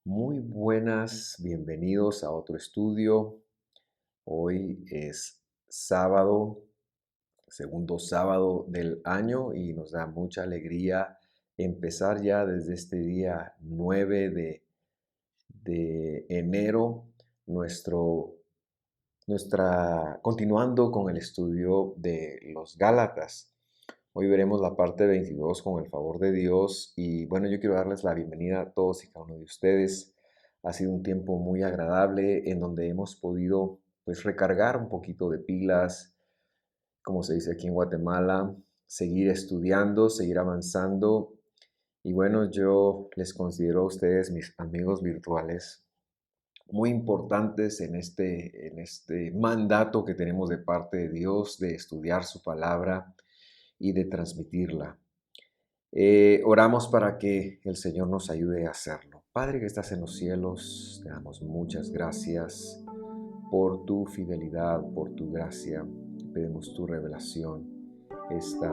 Muy buenas, bienvenidos a otro estudio. Hoy es sábado, segundo sábado del año y nos da mucha alegría empezar ya desde este día 9 de enero continuando con el estudio de los Gálatas. Hoy veremos la parte 22 con el favor de Dios y bueno, yo quiero darles la bienvenida a todos y cada uno de ustedes. Ha sido un tiempo muy agradable en donde hemos podido pues recargar un poquito de pilas, como se dice aquí en Guatemala, seguir estudiando, seguir avanzando y bueno, yo les considero a ustedes mis amigos virtuales muy importantes en este mandato que tenemos de parte de Dios de estudiar su palabra y de transmitirla. Oramos para que el Señor nos ayude a hacerlo. Padre que estás en los cielos, te damos muchas gracias por tu fidelidad, por tu gracia. Pedimos tu revelación, esta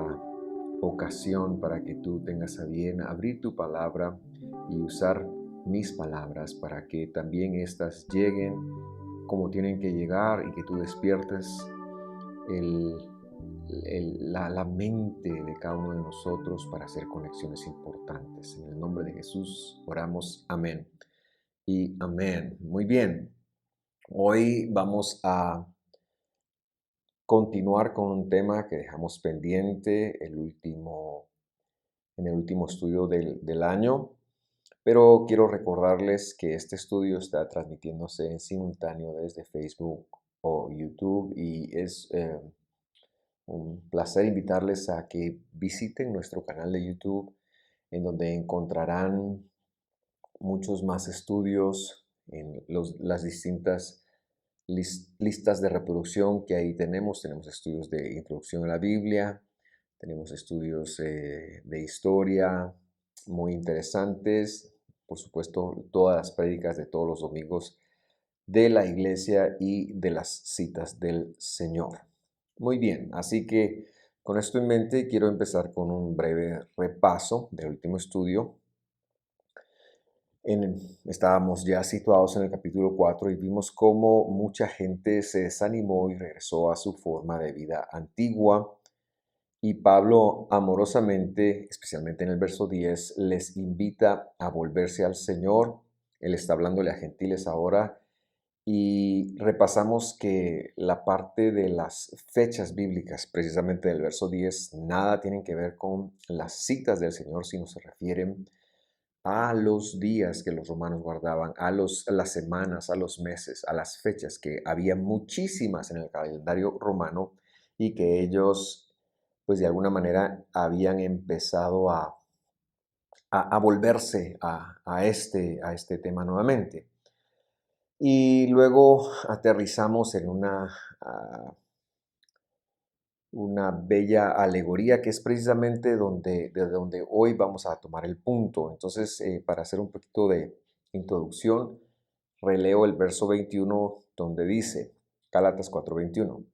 ocasión para que tú tengas a bien abrir tu palabra y usar mis palabras para que también éstas lleguen como tienen que llegar y que tú despiertes el la mente de cada uno de nosotros para hacer conexiones importantes. En el nombre de Jesús oramos. Amén. Y amén. Muy bien. Hoy vamos a continuar con un tema que dejamos pendiente en el último estudio del año, pero quiero recordarles que este estudio está transmitiéndose en simultáneo desde Facebook o YouTube y es un placer invitarles a que visiten nuestro canal de YouTube, en donde encontrarán muchos más estudios en las distintas listas de reproducción que ahí tenemos. Tenemos estudios de introducción a la Biblia, tenemos estudios de historia muy interesantes, por supuesto, todas las prédicas de todos los domingos de la iglesia y de las citas del Señor. Muy bien, así que con esto en mente quiero empezar con un breve repaso del último estudio. Estábamos ya situados en el capítulo 4 y vimos cómo mucha gente se desanimó y regresó a su forma de vida antigua. Y Pablo amorosamente, especialmente en el verso 10, les invita a volverse al Señor. Él está hablándole a gentiles ahora y repasamos que la parte de las fechas bíblicas, precisamente del verso 10, nada tienen que ver con las citas del Señor, sino se refieren a los días que los romanos guardaban, a las semanas, a los meses, a las fechas, que había muchísimas en el calendario romano y que ellos, pues de alguna manera, habían empezado a volverse a este tema nuevamente. Y luego aterrizamos en una bella alegoría que es precisamente de donde hoy vamos a tomar el punto. Entonces, para hacer un poquito de introducción, releo el verso 21 donde dice, Gálatas 4:21,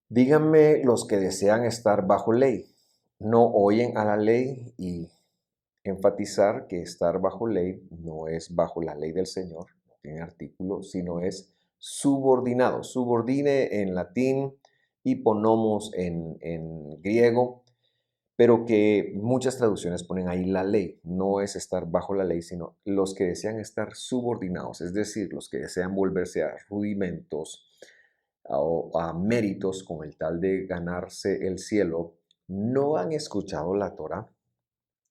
díganme los que desean estar bajo ley, ¿no oyen a la ley? Y enfatizar que estar bajo ley no es bajo la ley del Señor, no tiene artículo, sino es subordinado. Subordine en latín, hiponomos en griego, pero que muchas traducciones ponen ahí la ley. No es estar bajo la ley, sino los que desean estar subordinados, es decir, los que desean volverse a rudimentos o a méritos con el tal de ganarse el cielo, no han escuchado la Torah.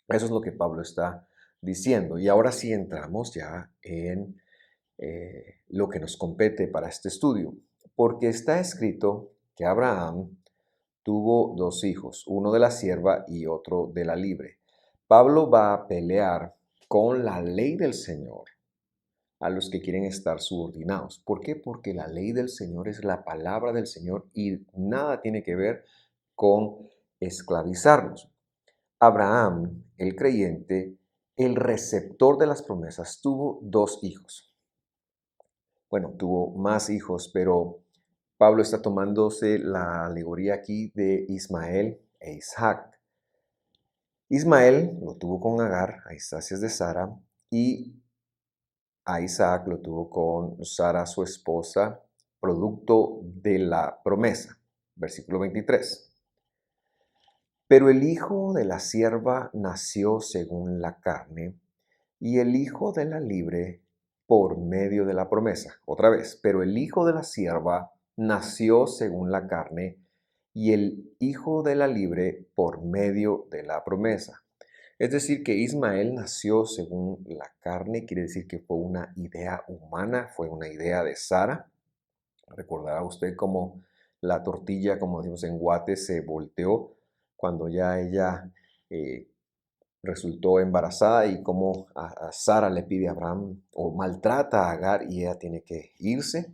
Eso es lo que Pablo está diciendo. Y ahora sí entramos ya en lo que nos compete para este estudio. Porque está escrito que Abraham tuvo dos hijos, uno de la sierva y otro de la libre. Pablo va a pelear con la ley del Señor a los que quieren estar subordinados. ¿Por qué? Porque la ley del Señor es la palabra del Señor y nada tiene que ver con esclavizarnos. Abraham, el creyente, el receptor de las promesas, tuvo dos hijos. Bueno, tuvo más hijos, pero Pablo está tomándose la alegoría aquí de Ismael e Isaac. Ismael lo tuvo con Agar, a instancias de Sara, y a Isaac lo tuvo con Sara, su esposa, producto de la promesa. Versículo 23. Pero el hijo de la sierva nació según la carne, y el hijo de la libre por medio de la promesa. Otra vez, pero el hijo de la sierva nació según la carne, y el hijo de la libre por medio de la promesa. Es decir, que Ismael nació según la carne, quiere decir que fue una idea humana, fue una idea de Sara. Recordará usted cómo la tortilla, como decimos en Guate, se volteó cuando ya ella resultó embarazada y cómo a Sara le pide a Abraham o maltrata a Agar y ella tiene que irse.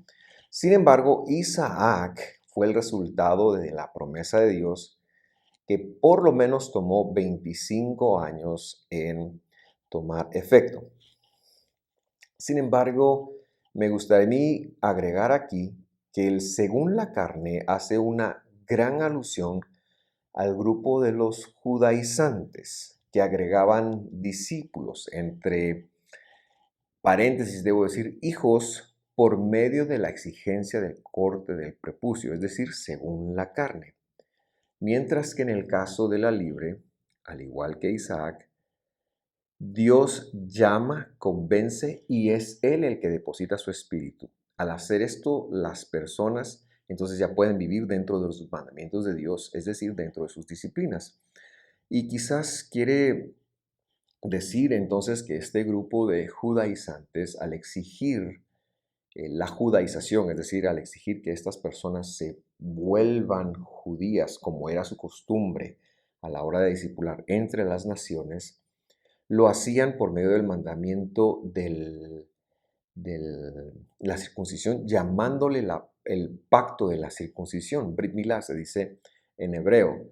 Sin embargo, Isaac fue el resultado de la promesa de Dios que por lo menos tomó 25 años en tomar efecto. Sin embargo, me gustaría a mí agregar aquí que el según la carne hace una gran alusión al grupo de los judaizantes que agregaban discípulos, entre paréntesis debo decir, hijos por medio de la exigencia del corte del prepucio, es decir, según la carne. Mientras que en el caso de la libre, al igual que Isaac, Dios llama, convence y es Él el que deposita su espíritu. Al hacer esto, las personas entonces ya pueden vivir dentro de los mandamientos de Dios, es decir, dentro de sus disciplinas. Y quizás quiere decir entonces que este grupo de judaizantes, al exigir la judaización, es decir, al exigir que estas personas se vuelvan judías como era su costumbre a la hora de discipular entre las naciones, lo hacían por medio del mandamiento de la circuncisión, llamándole el pacto de la circuncisión. Brit Milá se dice en hebreo.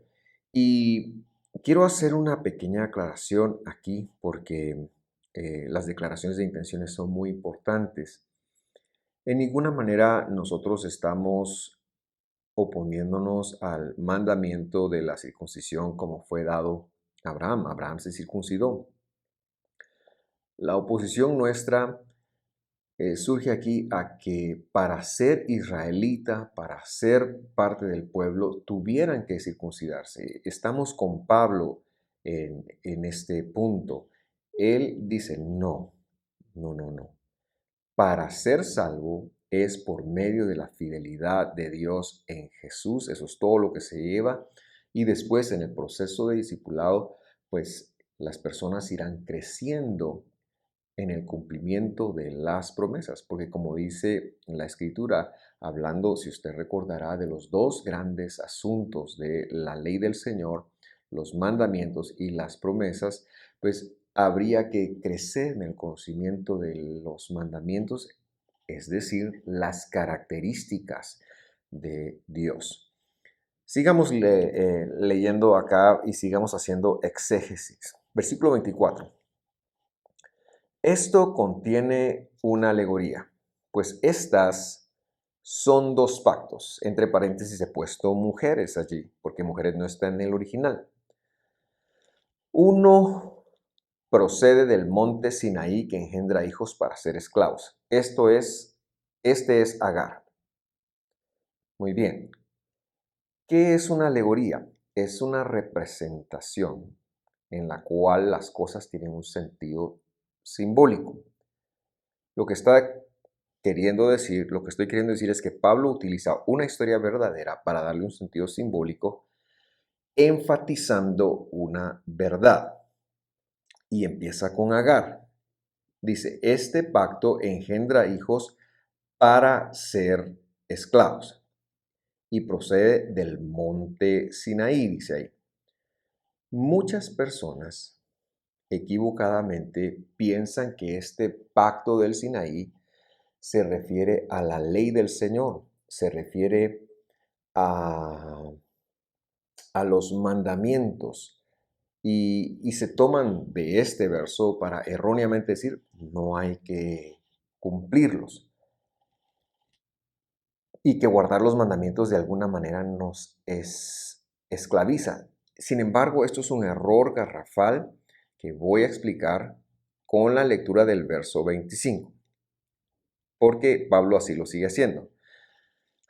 Y quiero hacer una pequeña aclaración aquí porque las declaraciones de intenciones son muy importantes. En ninguna manera nosotros estamos oponiéndonos al mandamiento de la circuncisión como fue dado a Abraham. Abraham se circuncidó. La oposición nuestra surge aquí a que para ser israelita, para ser parte del pueblo, tuvieran que circuncidarse. Estamos con Pablo en este punto. Él dice, no, no, no, no. Para ser salvo es por medio de la fidelidad de Dios en Jesús. Eso es todo lo que se lleva. Y después en el proceso de discipulado, pues las personas irán creciendo en el cumplimiento de las promesas, porque como dice la escritura, hablando, si usted recordará, de los dos grandes asuntos de la ley del Señor, los mandamientos y las promesas, pues habría que crecer en el conocimiento de los mandamientos, es decir, las características de Dios. Sigamos leyendo acá y sigamos haciendo exégesis. Versículo 24. Esto contiene una alegoría, pues estas son dos pactos. Entre paréntesis he puesto mujeres allí, porque mujeres no está en el original. Uno procede del monte Sinaí que engendra hijos para ser esclavos. Este es Agar. Muy bien. ¿Qué es una alegoría? Es una representación en la cual las cosas tienen un sentido simbólico. Lo que estoy queriendo decir es que Pablo utiliza una historia verdadera para darle un sentido simbólico, enfatizando una verdad. Y empieza con Agar. Dice, este pacto engendra hijos para ser esclavos. Y procede del monte Sinaí, dice ahí. Muchas personas equivocadamente piensan que este pacto del Sinaí se refiere a la ley del Señor, se refiere a, a los mandamientos y se toman de este verso para erróneamente decir no hay que cumplirlos y que guardar los mandamientos de alguna manera nos esclaviza. Sin embargo, esto es un error garrafal que voy a explicar con la lectura del verso 25. porque Pablo así lo sigue haciendo.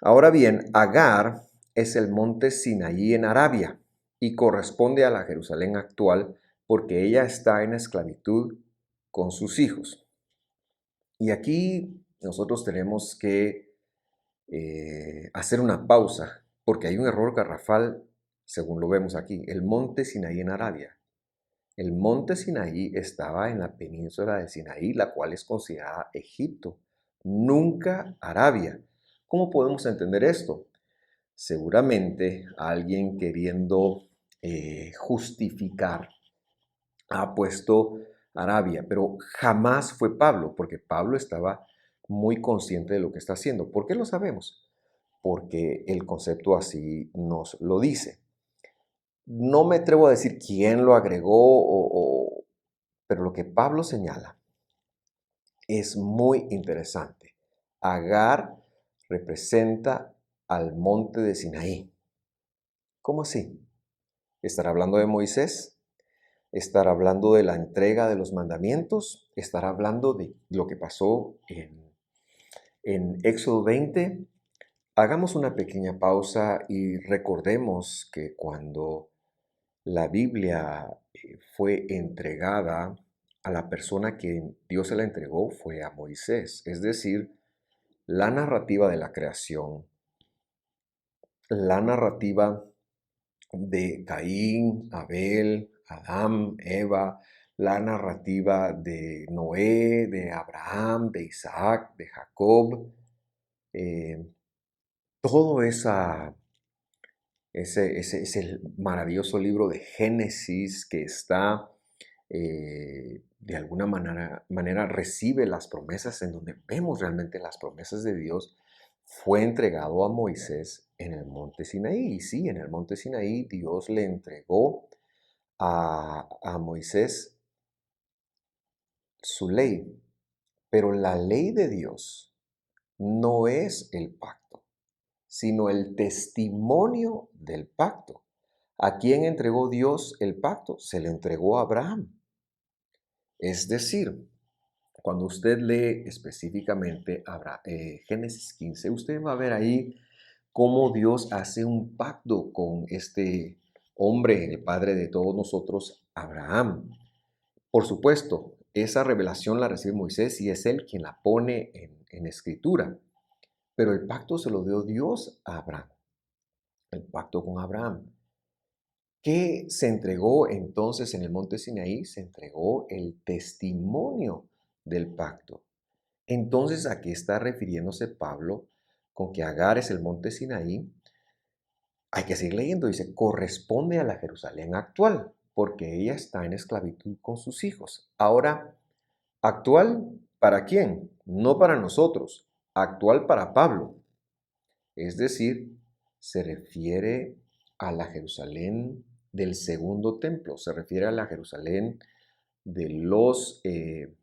Ahora bien, Agar es el monte Sinaí en Arabia y corresponde a la Jerusalén actual porque ella está en esclavitud con sus hijos. Y aquí nosotros tenemos que hacer una pausa porque hay un error garrafal según lo vemos aquí. El monte Sinaí en Arabia. El monte Sinaí estaba en la península de Sinaí, la cual es considerada Egipto, nunca Arabia. ¿Cómo podemos entender esto? Seguramente alguien queriendo justificar ha puesto Arabia, pero jamás fue Pablo, porque Pablo estaba muy consciente de lo que está haciendo. ¿Por qué lo sabemos? Porque el concepto así nos lo dice. No me atrevo a decir quién lo agregó, pero lo que Pablo señala es muy interesante. Agar representa al monte de Sinaí. ¿Cómo así? ¿Estará hablando de Moisés? ¿Estará hablando de la entrega de los mandamientos? ¿Estará hablando de lo que pasó en Éxodo 20? Hagamos una pequeña pausa y recordemos que cuando la Biblia fue entregada a la persona que Dios se la entregó fue a Moisés. Es decir, la narrativa de la creación, la narrativa de Caín, Abel, Adán, Eva, la narrativa de Noé, de Abraham, de Isaac, de Jacob, eh, todo ese maravilloso libro de Génesis que está, de alguna manera recibe las promesas, en donde vemos realmente las promesas de Dios, fue entregado a Moisés en el monte Sinaí. Y sí, en el monte Sinaí Dios le entregó a Moisés su ley, pero la ley de Dios no es el pacto, sino el testimonio del pacto. ¿A quién entregó Dios el pacto? Se lo entregó a Abraham. Es decir, cuando usted lee específicamente Génesis 15, usted va a ver ahí cómo Dios hace un pacto con este hombre, el padre de todos nosotros, Abraham. Por supuesto, esa revelación la recibe Moisés y es él quien la pone en escritura. Pero el pacto se lo dio Dios a Abraham, el pacto con Abraham. ¿Qué se entregó entonces en el monte Sinaí? Se entregó el testimonio del pacto. Entonces, ¿a qué está refiriéndose Pablo con que Agar es el monte Sinaí? Hay que seguir leyendo, dice, corresponde a la Jerusalén actual, porque ella está en esclavitud con sus hijos. Ahora, ¿actual para quién? No para nosotros, actual para Pablo. Es decir, se refiere a la Jerusalén del segundo templo, se refiere a la Jerusalén de los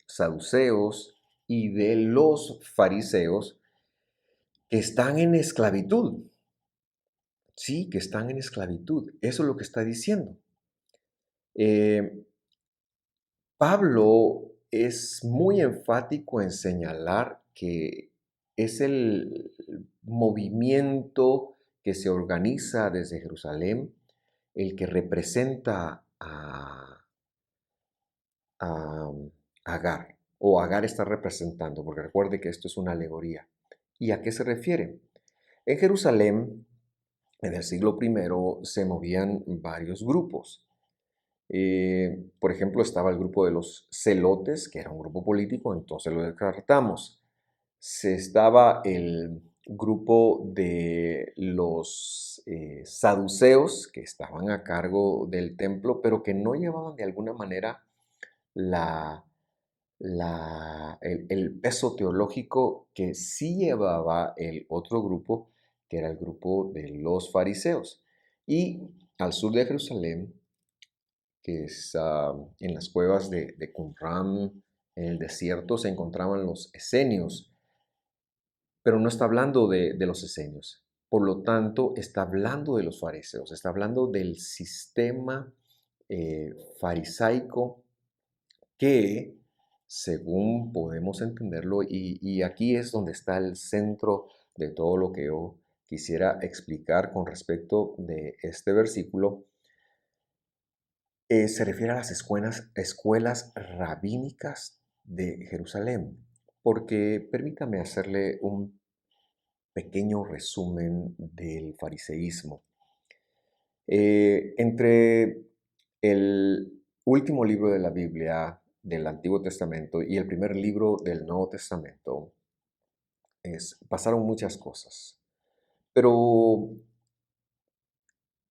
saduceos y de los fariseos que están en esclavitud. Sí, que están en esclavitud. Eso es lo que está diciendo. Eh, Pablo es muy enfático en señalar que es el movimiento que se organiza desde Jerusalén el que representa a Agar, o Agar está representando, porque recuerde que esto es una alegoría. ¿Y a qué se refiere? En Jerusalén, en el siglo I, se movían varios grupos. Por ejemplo, estaba el grupo de los celotes, que era un grupo político, entonces lo descartamos. Se estaba el grupo de los saduceos, que estaban a cargo del templo, pero que no llevaban de alguna manera la, el peso teológico que sí llevaba el otro grupo, que era el grupo de los fariseos. Y al sur de Jerusalén, que es en las cuevas de Qumran, en el desierto, se encontraban los esenios, pero no está hablando de los esenios. Por lo tanto, está hablando de los fariseos, está hablando del sistema farisaico que según podemos entenderlo, y aquí es donde está el centro de todo lo que yo quisiera explicar con respecto de este versículo. Se refiere a las escuelas rabínicas de Jerusalén, porque permítame hacerle un pequeño resumen del fariseísmo. Entre el último libro de la Biblia del Antiguo Testamento y el primer libro del Nuevo Testamento pasaron muchas cosas, pero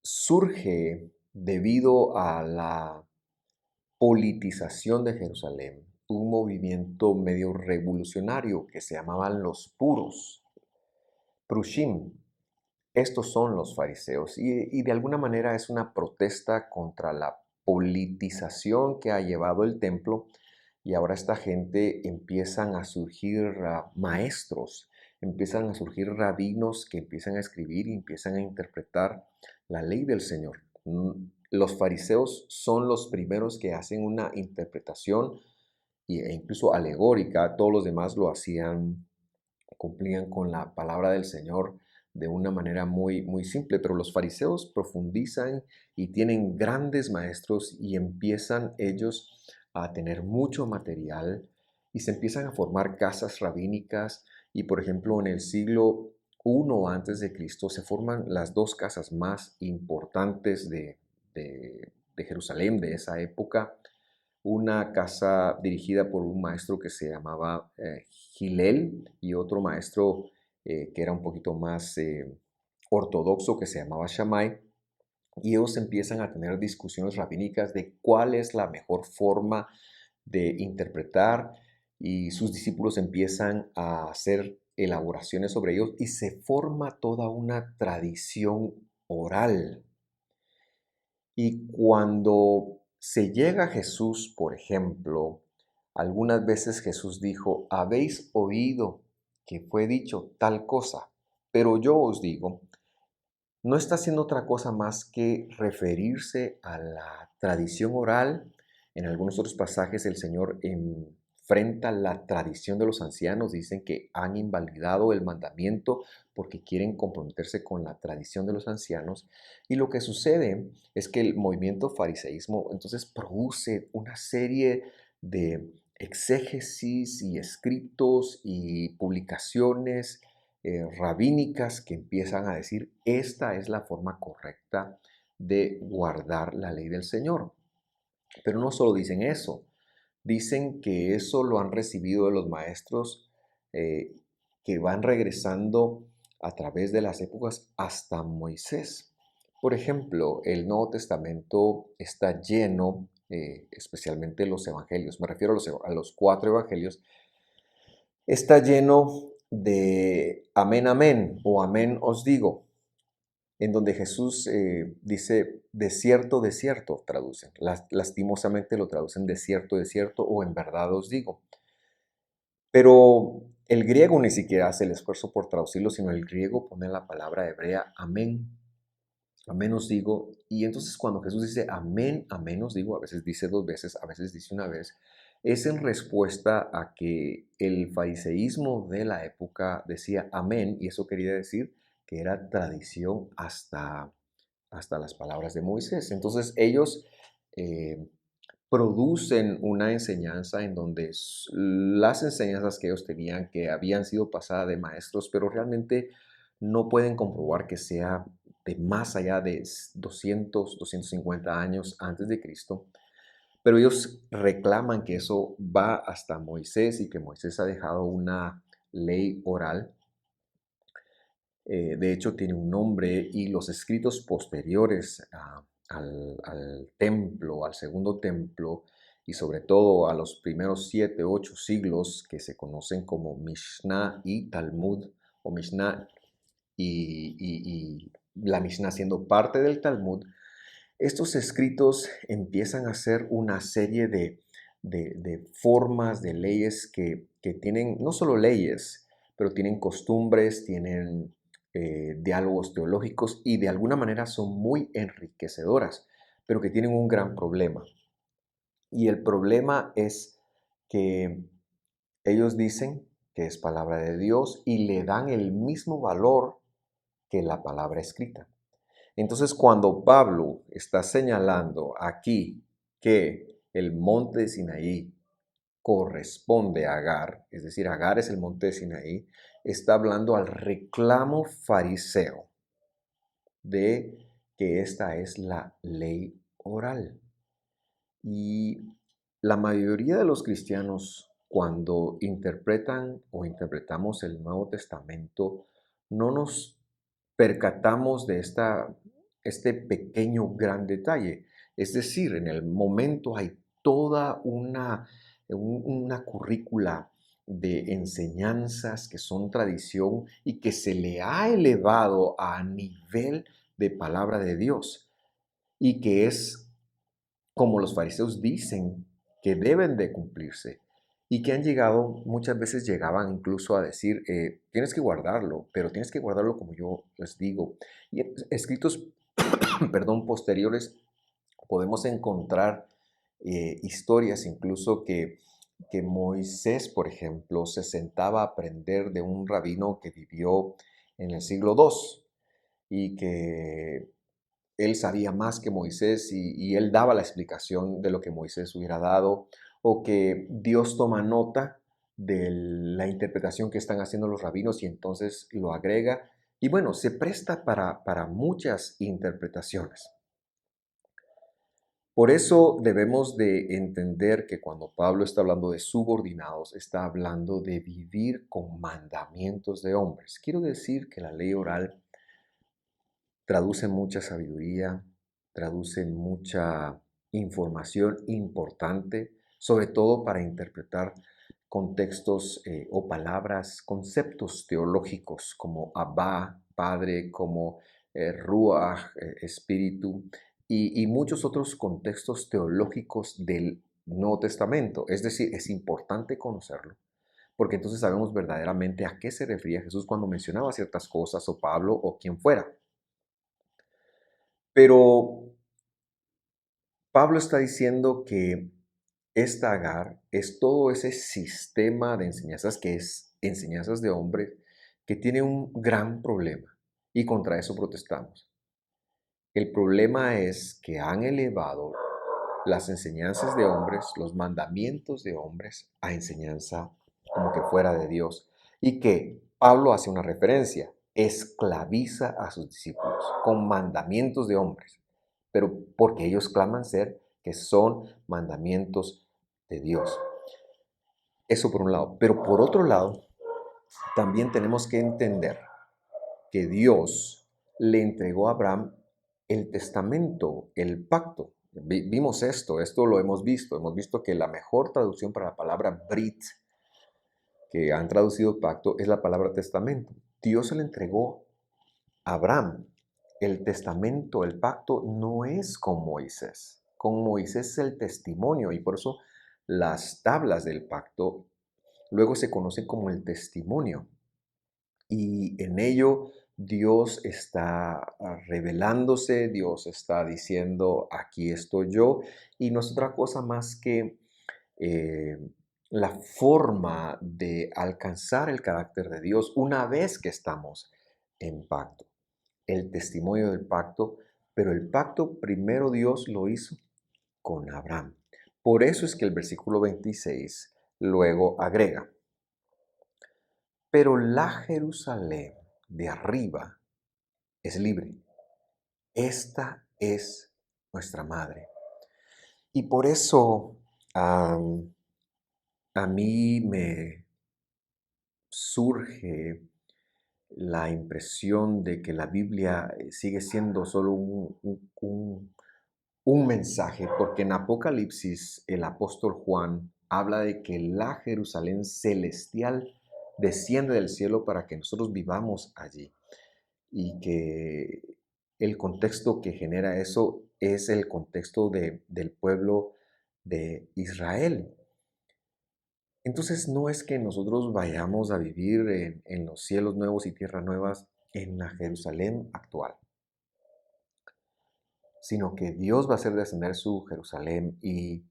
surge debido a la politización de Jerusalén un movimiento medio revolucionario que se llamaban los puros, prushim. Estos son los fariseos y de alguna manera es una protesta contra la politización que ha llevado el templo, y ahora esta gente empiezan a surgir maestros, empiezan a surgir rabinos que empiezan a escribir y empiezan a interpretar la ley del Señor. Los fariseos son los primeros que hacen una interpretación e incluso alegórica. Todos los demás lo hacían, cumplían con la palabra del Señor de una manera muy, muy simple, pero los fariseos profundizan y tienen grandes maestros y empiezan ellos a tener mucho material y se empiezan a formar casas rabínicas. Y por ejemplo, en el siglo I antes de Cristo se forman las dos casas más importantes de Jerusalén de esa época. Una casa dirigida por un maestro que se llamaba Gilel, y otro maestro que era un poquito más ortodoxo, que se llamaba Shammai. Y ellos empiezan a tener discusiones rabínicas de cuál es la mejor forma de interpretar, y sus discípulos empiezan a hacer elaboraciones sobre ellos y se forma toda una tradición oral. Y cuando se llega a Jesús, por ejemplo, algunas veces Jesús dijo: habéis oído que fue dicho tal cosa, pero yo os digo. No está haciendo otra cosa más que referirse a la tradición oral. En algunos otros pasajes el Señor enfrenta la tradición de los ancianos. Dicen que han invalidado el mandamiento porque quieren comprometerse con la tradición de los ancianos. Y lo que sucede es que el movimiento fariseísmo entonces produce una serie de exégesis y escritos y publicaciones rabínicas que empiezan a decir: esta es la forma correcta de guardar la ley del Señor. Pero no solo dicen eso, dicen que eso lo han recibido de los maestros que van regresando a través de las épocas hasta Moisés. Por ejemplo, el Nuevo Testamento está lleno, especialmente los evangelios, me refiero a los cuatro evangelios, está lleno de amén, amén o amén os digo, en donde Jesús dice de cierto, traducen. Lastimosamente lo traducen de cierto o en verdad os digo. Pero el griego ni siquiera hace el esfuerzo por traducirlo, sino el griego pone la palabra hebrea amén. Amén os digo. Y entonces cuando Jesús dice amén, amén os digo, a veces dice dos veces, a veces dice una vez, es en respuesta a que el fariseísmo de la época decía amén, y eso quería decir que era tradición hasta las palabras de Moisés. Entonces ellos eh, producen una enseñanza en donde las enseñanzas que ellos tenían, que habían sido pasadas de maestros, pero realmente no pueden comprobar que sea de más allá de 250 años antes de Cristo, pero ellos reclaman que eso va hasta Moisés y que Moisés ha dejado una ley oral. De hecho, tiene un nombre, y los escritos posteriores al templo, al segundo templo, y sobre todo a los primeros 7, 8 siglos, que se conocen como Mishnah y Talmud, o Mishnah y la Mishnah siendo parte del Talmud. Estos escritos empiezan a ser una serie de formas, de leyes que tienen, no solo leyes, pero tienen costumbres, tienen diálogos teológicos, y de alguna manera son muy enriquecedoras, pero que tienen un gran problema. Y el problema es que ellos dicen que es palabra de Dios y le dan el mismo valor que la palabra escrita. Entonces, cuando Pablo está señalando aquí que el monte de Sinaí corresponde a Agar, es decir, Agar es el monte de Sinaí, está hablando al reclamo fariseo de que esta es la ley oral. Y la mayoría de los cristianos, cuando interpretan o interpretamos el Nuevo Testamento, no nos percatamos de este pequeño gran detalle. Es decir, en el momento hay toda una currícula de enseñanzas que son tradición y que se le ha elevado a nivel de palabra de Dios y que es como los fariseos dicen que deben de cumplirse y que han llegado, muchas veces llegaban incluso a decir, tienes que guardarlo, pero tienes que guardarlo como yo les digo. Y en escritos, perdón, posteriores podemos encontrar historias incluso que Moisés, por ejemplo, se sentaba a aprender de un rabino que vivió en el siglo II y que él sabía más que Moisés y él daba la explicación de lo que Moisés hubiera dado, o que Dios toma nota de la interpretación que están haciendo los rabinos y entonces lo agrega. Y bueno, se presta para muchas interpretaciones. Por eso debemos de entender que cuando Pablo está hablando de subordinados, está hablando de vivir con mandamientos de hombres. Quiero decir que la ley oral traduce mucha sabiduría, traduce mucha información importante, sobre todo para interpretar contextos o palabras, conceptos teológicos como Abba, Padre, como Ruach, Espíritu, y muchos otros contextos teológicos del Nuevo Testamento. Es decir, es importante conocerlo, porque entonces sabemos verdaderamente a qué se refería Jesús cuando mencionaba ciertas cosas, o Pablo, o quien fuera. Pero Pablo está diciendo que esta Agar es todo ese sistema de enseñanzas que es enseñanzas de hombres que tiene un gran problema y contra eso protestamos. El problema es que han elevado las enseñanzas de hombres, los mandamientos de hombres a enseñanza como que fuera de Dios y que Pablo hace una referencia, esclaviza a sus discípulos con mandamientos de hombres, pero porque ellos claman ser que son mandamientos de Dios. Eso por un lado. Pero por otro lado, también tenemos que entender que Dios le entregó a Abraham el testamento, el pacto. Vimos esto lo hemos visto que la mejor traducción para la palabra Brit, que han traducido pacto, es la palabra testamento. Dios se le entregó a Abraham. El testamento, el pacto, no es con Moisés. Con Moisés es el testimonio y por eso las tablas del pacto luego se conocen como el testimonio. Y en ello Dios está revelándose, Dios está diciendo, aquí estoy yo, y no es otra cosa más que eh, la forma de alcanzar el carácter de Dios una vez que estamos en pacto. El testimonio del pacto, pero el pacto primero Dios lo hizo con Abraham. Por eso es que el versículo 26 luego agrega, pero la Jerusalén de arriba es libre. Esta es nuestra madre. Y por eso a mí me surge la impresión de que la Biblia sigue siendo solo un mensaje, porque en Apocalipsis el apóstol Juan habla de que la Jerusalén celestial desciende del cielo para que nosotros vivamos allí y que el contexto que genera eso es el contexto del pueblo de Israel. Entonces no es que nosotros vayamos a vivir en los cielos nuevos y tierras nuevas en la Jerusalén actual, sino que Dios va a hacer descender su Jerusalén. Y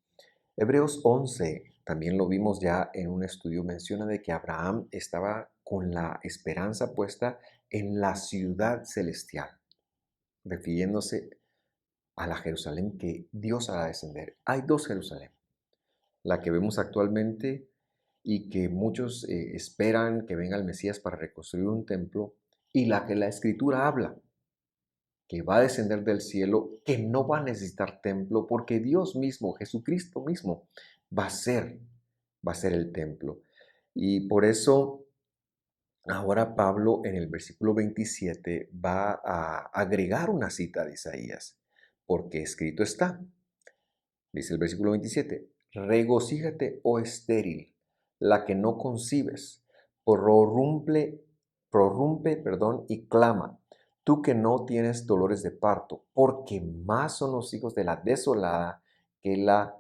Hebreos 11 también lo vimos ya en un estudio, menciona de que Abraham estaba con la esperanza puesta en la ciudad celestial, refiriéndose a la Jerusalén que Dios hará descender. Hay dos Jerusalén, la que vemos actualmente y que muchos esperan que venga el Mesías para reconstruir un templo, y la que la Escritura habla, que va a descender del cielo, que no va a necesitar templo, porque Dios mismo, Jesucristo mismo, va a ser, va a ser el templo. Y por eso ahora Pablo en el versículo 27 va a agregar una cita de Isaías, porque escrito está, dice el versículo 27, regocíjate, oh estéril, la que no concibes, prorrumpe, y clama, tú que no tienes dolores de parto, porque más son los hijos de la desolada que la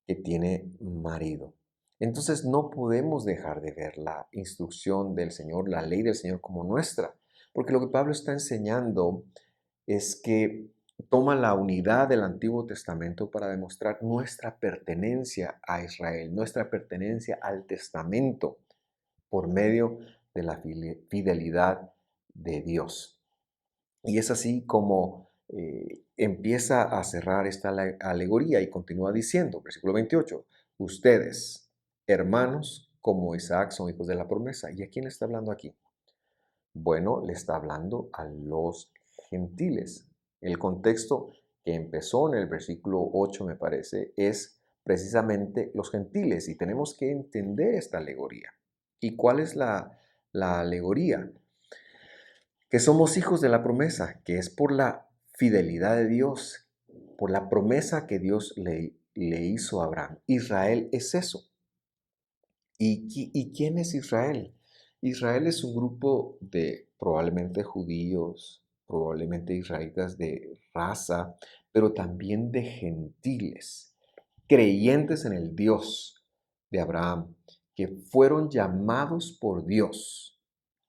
que tiene marido. Entonces no podemos dejar de ver la instrucción del Señor, la ley del Señor como nuestra, porque lo que Pablo está enseñando es que toma la unidad del Antiguo Testamento para demostrar nuestra pertenencia a Israel, nuestra pertenencia al Testamento por medio de la fidelidad de Dios. Y es así como empieza a cerrar esta alegoría y continúa diciendo, versículo 28, ustedes, hermanos, como Isaac, son hijos de la promesa. ¿Y a quién está hablando aquí? Bueno, le está hablando a los gentiles. El contexto que empezó en el versículo 8, me parece, es precisamente los gentiles y tenemos que entender esta alegoría. ¿Y cuál es la alegoría? Que somos hijos de la promesa, que es por la fidelidad de Dios, por la promesa que Dios le hizo a Abraham. Israel es eso. ¿Y quién es Israel? Israel es un grupo de probablemente judíos, probablemente israelitas de raza, pero también de gentiles, creyentes en el Dios de Abraham, que fueron llamados por Dios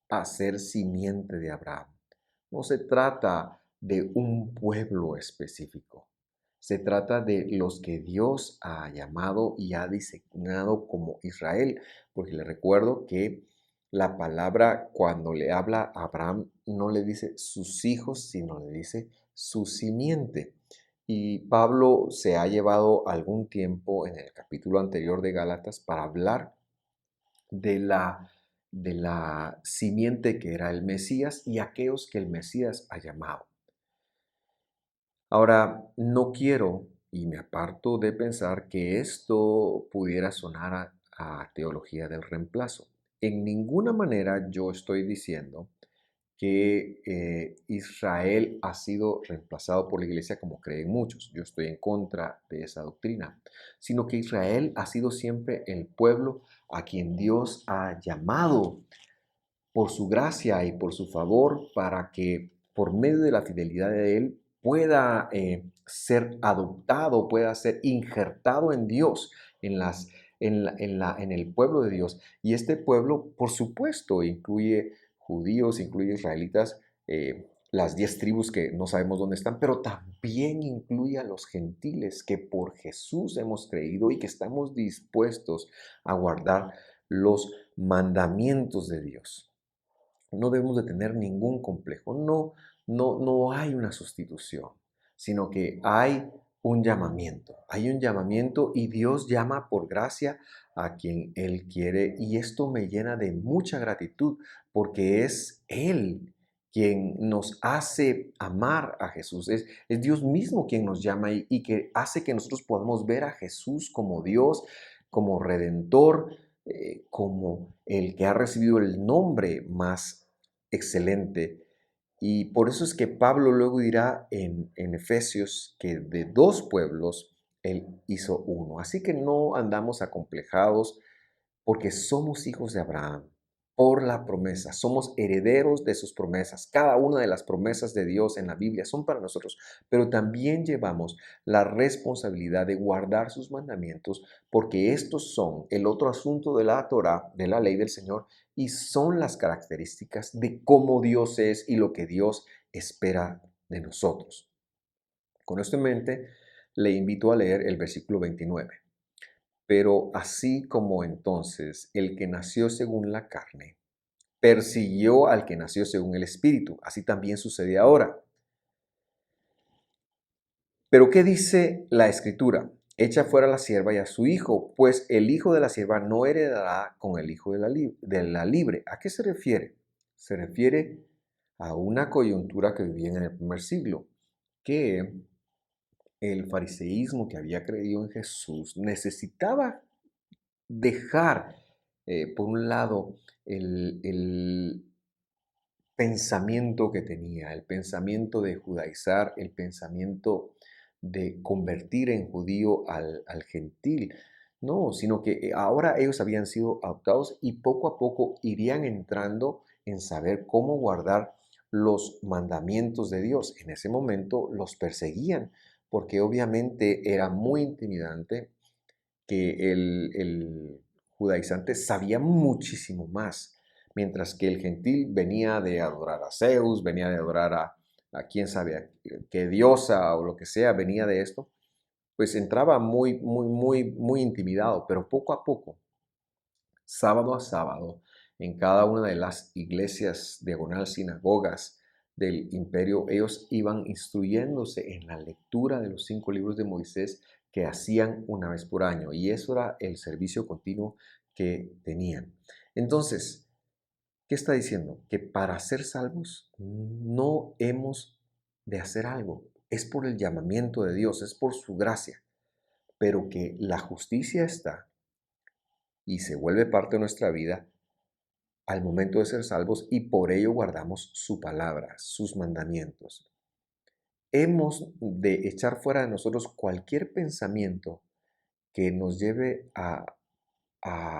a ser simiente de Abraham. No se trata de un pueblo específico. Se trata de los que Dios ha llamado y ha designado como Israel, porque le recuerdo que la palabra cuando le habla a Abraham no le dice sus hijos, sino le dice su simiente. Y Pablo se ha llevado algún tiempo en el capítulo anterior de Gálatas para hablar de la simiente que era el Mesías y aquellos que el Mesías ha llamado. Ahora, no quiero y me aparto de pensar que esto pudiera sonar a teología del reemplazo. En ninguna manera yo estoy diciendo que Israel ha sido reemplazado por la iglesia como creen muchos. Yo estoy en contra de esa doctrina, sino que Israel ha sido siempre el pueblo a quien Dios ha llamado por su gracia y por su favor para que por medio de la fidelidad de Él pueda ser adoptado, pueda ser injertado en Dios, en el pueblo de Dios. Y este pueblo, por supuesto, incluye judíos, incluye israelitas, las 10 tribus que no sabemos dónde están, pero también incluye a los gentiles que por Jesús hemos creído y que estamos dispuestos a guardar los mandamientos de Dios. No debemos de tener ningún complejo. No hay una sustitución, sino que hay un llamamiento. Hay un llamamiento y Dios llama por gracia a quien Él quiere. Y esto me llena de mucha gratitud porque es Él quien nos hace amar a Jesús. Es Dios mismo quien nos llama y que hace que nosotros podamos ver a Jesús como Dios, como Redentor, como el que ha recibido el nombre más excelente. Y por eso es que Pablo luego dirá en Efesios que de dos pueblos él hizo uno. Así que no andamos acomplejados porque somos hijos de Abraham por la promesa, somos herederos de sus promesas. Cada una de las promesas de Dios en la Biblia son para nosotros, pero también llevamos la responsabilidad de guardar sus mandamientos porque estos son el otro asunto de la Torah, de la ley del Señor, y son las características de cómo Dios es y lo que Dios espera de nosotros. Con esto en mente, le invito a leer el versículo 29. Pero así como entonces el que nació según la carne persiguió al que nació según el Espíritu, así también sucede ahora. Pero ¿qué dice la Escritura? Echa fuera a la sierva y a su hijo, pues el hijo de la sierva no heredará con el hijo de la libre. ¿A qué se refiere? Se refiere a una coyuntura que vivía en el primer siglo, que el fariseísmo que había creído en Jesús necesitaba dejar, por un lado, el pensamiento que tenía, el pensamiento de judaizar, el pensamiento de convertir en judío al gentil. No, sino que ahora ellos habían sido adoptados y poco a poco irían entrando en saber cómo guardar los mandamientos de Dios. En ese momento los perseguían porque obviamente era muy intimidante que el judaizante sabía muchísimo más, mientras que el gentil venía de adorar a Zeus, venía de adorar a quién sabe, qué diosa o lo que sea, venía de esto, pues entraba muy intimidado, pero poco a poco, sábado a sábado, en cada una de las iglesias, diagonal, sinagogas del imperio, ellos iban instruyéndose en la lectura de los 5 libros de Moisés que hacían una vez por año. Y eso era el servicio continuo que tenían. Entonces, ¿qué está diciendo? Que para ser salvos no hemos de hacer algo. Es por el llamamiento de Dios, es por su gracia. Pero que la justicia está y se vuelve parte de nuestra vida al momento de ser salvos y por ello guardamos su palabra, sus mandamientos. Hemos de echar fuera de nosotros cualquier pensamiento que nos lleve a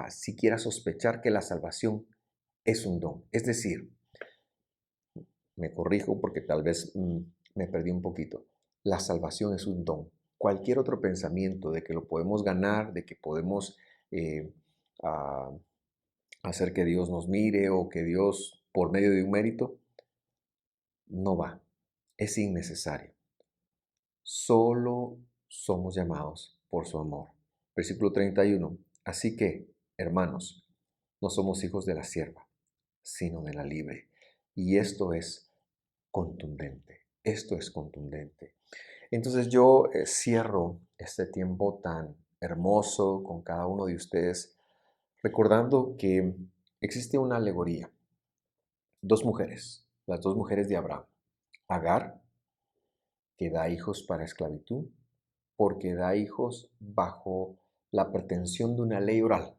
siquiera sospechar que la salvación es un don. Es decir, me corrijo porque tal vez me perdí un poquito. La salvación es un don. Cualquier otro pensamiento de que lo podemos ganar, de que podemos eh, ah, hacer que Dios nos mire o que Dios, por medio de un mérito, no va. Es innecesario. Solo somos llamados por su amor. Versículo 31. Así que, hermanos, no somos hijos de la sierva, sino de la libre. Y esto es contundente. Esto es contundente. Entonces yo cierro este tiempo tan hermoso con cada uno de ustedes recordando que existe una alegoría. Dos mujeres, las dos mujeres de Abraham. Agar, que da hijos para esclavitud, porque da hijos bajo la pretensión de una ley oral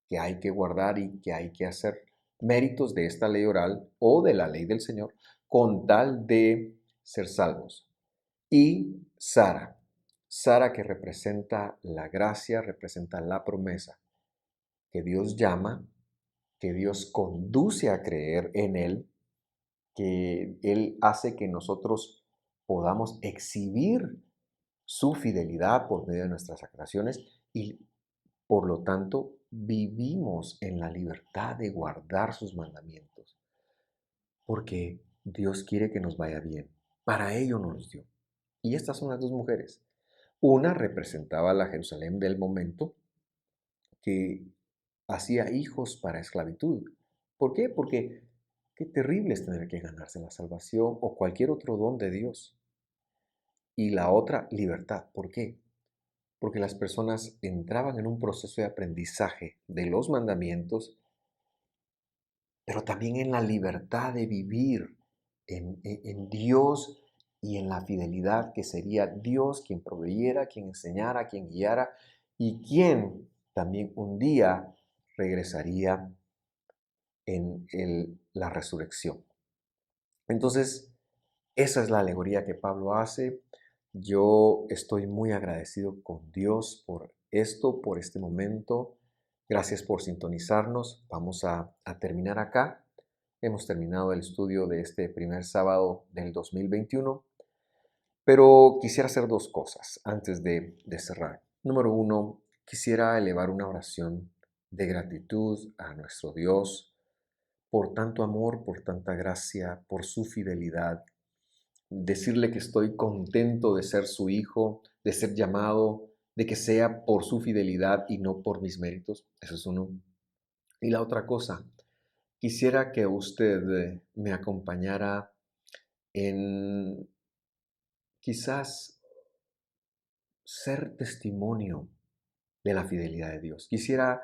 que hay que guardar y que hay que hacer méritos de esta ley oral o de la ley del Señor con tal de ser salvos. Y Sara, Sara que representa la gracia, representa la promesa que Dios llama, que Dios conduce a creer en Él, que Él hace que nosotros podamos exhibir su fidelidad por medio de nuestras acciones y por lo tanto vivimos en la libertad de guardar sus mandamientos, porque Dios quiere que nos vaya bien. Para ello nos los dio. Y estas son las dos mujeres. Una representaba la Jerusalén del momento que hacía hijos para esclavitud. ¿Por qué? Porque qué terrible es tener que ganarse la salvación o cualquier otro don de Dios. Y la otra, libertad. ¿Por qué? Porque las personas entraban en un proceso de aprendizaje de los mandamientos, pero también en la libertad de vivir en Dios y en la fidelidad que sería Dios quien proveyera, quien enseñara, quien guiara y quien también un día regresaría en la resurrección. Entonces, esa es la alegoría que Pablo hace. Yo estoy muy agradecido con Dios por esto, por este momento. Gracias por sintonizarnos. Vamos a terminar acá. Hemos terminado el estudio de este primer sábado del 2021, pero quisiera hacer dos cosas antes de cerrar. Número uno, quisiera elevar una oración de gratitud a nuestro Dios por tanto amor, por tanta gracia, por su fidelidad. Decirle que estoy contento de ser su hijo, de ser llamado de que sea por su fidelidad y no por mis méritos. Eso es uno. Y la otra cosa, quisiera que usted me acompañara en quizás ser testimonio de la fidelidad de Dios. Quisiera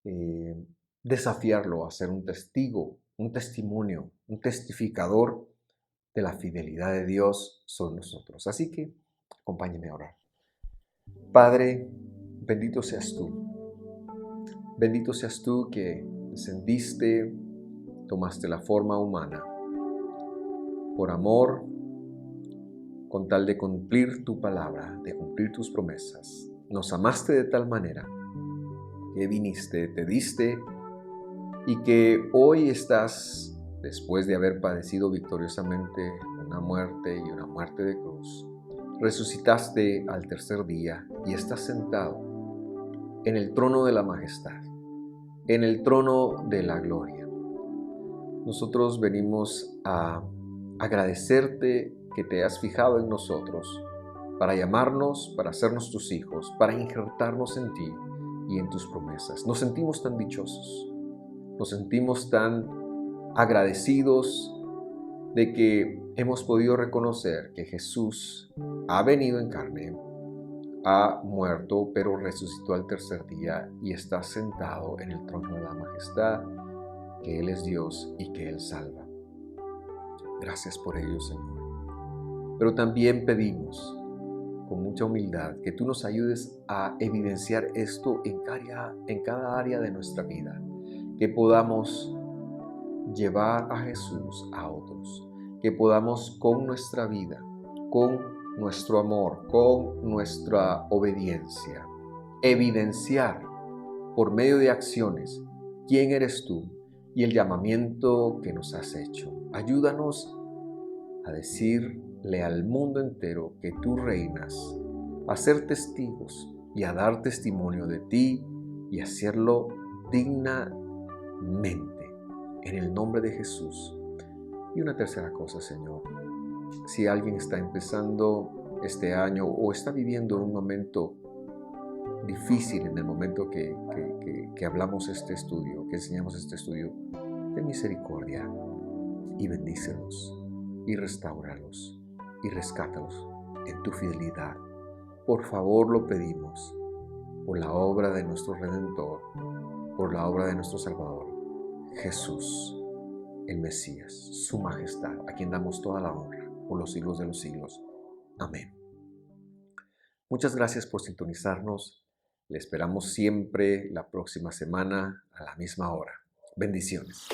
eh, desafiarlo a ser un testigo, un testimonio, un testificador de la fidelidad de Dios sobre nosotros. Así que acompáñeme a orar. Padre, bendito seas tú. Bendito seas tú que descendiste, tomaste la forma humana por amor, con tal de cumplir tu palabra, de cumplir tus promesas. Nos amaste de tal manera que viniste, te diste y que hoy estás, después de haber padecido victoriosamente una muerte y una muerte de cruz, resucitaste al tercer día y estás sentado en el trono de la majestad, en el trono de la gloria. Nosotros venimos a agradecerte que te has fijado en nosotros para llamarnos, para hacernos tus hijos, para injertarnos en ti y en tus promesas. Nos sentimos tan dichosos, nos sentimos tan agradecidos de que hemos podido reconocer que Jesús ha venido en carne, ha muerto, pero resucitó al tercer día y está sentado en el trono de la majestad, que Él es Dios y que Él salva. Gracias por ello, Señor. Pero también pedimos con mucha humildad que tú nos ayudes a evidenciar esto en cada área de nuestra vida, que podamos llevar a Jesús a otros, que podamos con nuestra vida, con nuestro amor, con nuestra obediencia, evidenciar por medio de acciones quién eres tú y el llamamiento que nos has hecho. Ayúdanos a decirle al mundo entero que tú reinas, a ser testigos y a dar testimonio de ti y hacerlo dignamente. En el nombre de Jesús. Y una tercera cosa, Señor. Si alguien está empezando este año o está viviendo un momento difícil en el momento que hablamos este estudio, que enseñamos este estudio, ten misericordia y bendícelos y restáuralos y rescátalos en tu fidelidad. Por favor, lo pedimos por la obra de nuestro Redentor, por la obra de nuestro Salvador, Jesús, el Mesías, su majestad, a quien damos toda la honra por los siglos de los siglos. Amén. Muchas gracias por sintonizarnos. Le esperamos siempre la próxima semana a la misma hora. Bendiciones.